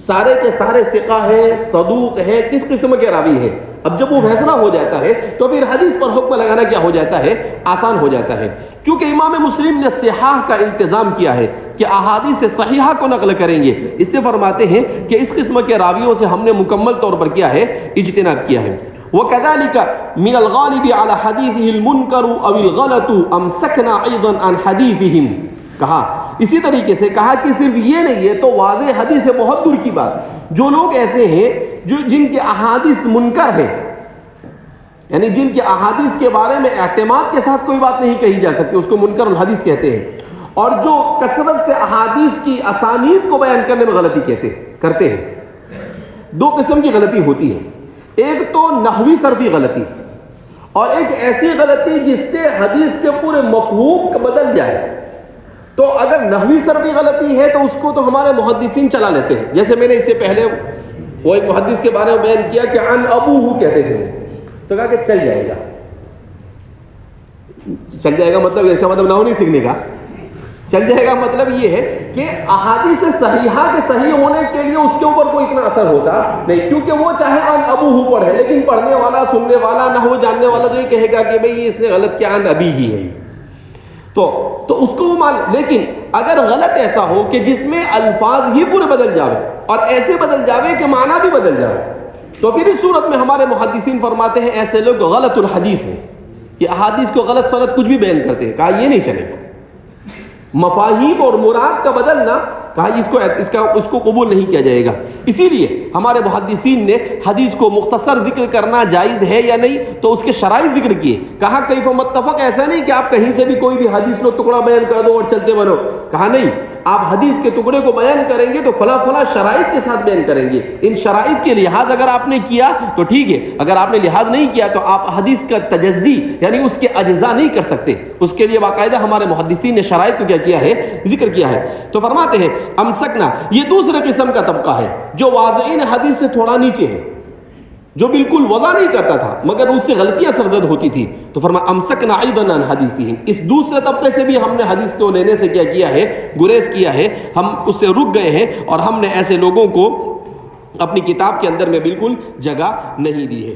سارے کے سارے ثقہ ہے، صدوق ہے، کس قسم کے راوی ہے. اب جب وہ فیصلہ ہو جاتا ہے تو پھر حدیث پر حکم لگانا کیا ہو جاتا ہے؟ آسان ہو جاتا ہے. کیونکہ امام مسلم نے صحاح کا انتظام کیا ہے کہ احادیث صحیحہ کو نقل کریں گے. اس سے فرماتے ہیں کہ اس قسم کے راویوں سے ہم نے مکمل طور پر کیا ہے؟ اجتناب کیا ہے. وَكَذَلِكَ مِنَ الْغَالِبِ عَلَى حَدِيثِهِ الْمُنْكَرُ أَوِ الْغَلَطُ أَمْسَكْنَا أَيْضًا عَنْ حَدِيثِهِمْ. کہا اسی طریقے سے کہا کہ صرف یہ نہیں ہے تو واضح حدیث ہے، بہت دور کی بات. جو لوگ ایسے ہیں جن کے احادیث منکر ہیں، یعنی جن کے احادیث کے بارے میں اعتماد کے ساتھ کوئی بات نہیں کہی جا سکتی، اس کو منکر الحدیث کہتے ہیں. اور جو کثرت سے احادیث کی اسانید کو بیان کرنے میں غلطی کرتے ہیں. دو قسم کی غلطی ہوتی ہے، ایک تو نحوی صرفی غلطی، اور ایک ایسی غلطی جس سے حدیث کے پورے مفہوم بدل جائے. تو اگر نحوی صرفی غلطی ہے تو اس کو تو ہمارے محدثین چلا لیتے ہیں. جیسے میں نے اس سے پہلے وہ ایک محدث کے بارے میں بیان کیا کہ عن ابوہ کہتے تھے، تو کہا کہ چل جائے گا. چل جائے گا مطلب اس کا مطلب نحو نہیں سیکھنے کا. چل جائے گا مطلب یہ ہے کہ احادیث صحیحہ کے صحیح ہونے کے لیے اس کے اوپر کوئی اتنا اثر ہوتا نہیں، کیونکہ وہ چاہے عن ابو ہو پڑھے، لیکن پڑھنے والا، سننے والا، نحو جاننے والا تو یہ کہے گا کہ بھئی اس نے غلط کیا، عن ابی ہی ہے، تو اس کو وہ مان. لیکن اگر غلط ایسا ہو کہ جس میں الفاظ ہی پورے بدل جاوے اور ایسے بدل جاوے کہ معنی بھی بدل جاوے، تو پھر اس صورت میں ہمارے محدثین فرماتے ہیں ایسے لوگ غلط الحدیث ہیں، یہ احادیث کو غلط سند کچھ بھی بیان کرتے ہیں. کہا یہ نہیں چلے گا، مفاہیم اور مراد کا بدلنا، کہا اس کو قبول نہیں کیا جائے گا. اسی لیے ہمارے محدثین نے حدیث کو مختصر ذکر کرنا جائز ہے یا نہیں تو اس کے شرائط ذکر کیے. کہا کیف متفق، ایسا نہیں کہ آپ کہیں سے بھی کوئی بھی حدیث کو ٹکڑا بیان کر دو اور چلتے بنو. کہا نہیں، آپ حدیث کے ٹکڑے کو بیان کریں گے تو فلاں فلاں شرائط کے ساتھ بیان کریں گے. ان شرائط کے لحاظ اگر آپ نے کیا تو ٹھیک ہے، اگر آپ نے لحاظ نہیں کیا تو آپ حدیث کا تجزی یعنی اس کے اجزاء نہیں کر سکتے. اس کے لیے باقاعدہ ہمارے محدثین نے شرائط کو کیا کیا ہے، ذکر کیا ہے. تو فرماتے ہیں امسکنا، یہ دوسرے قسم کا طبقہ ہے جو واضعین حدیث سے تھوڑا نیچے ہے، جو بالکل وضع نہیں کرتا تھا مگر اس سے غلطیاں سرزد ہوتی تھی. تو فرمایا امسکنا ایضا عن حدیثہم، اس دوسرے طبقے سے بھی ہم نے حدیث کو لینے سے کیا کیا ہے، گریز کیا ہے، ہم اس سے رک گئے ہیں اور ہم نے ایسے لوگوں کو اپنی کتاب کے اندر میں بالکل جگہ نہیں دی ہے.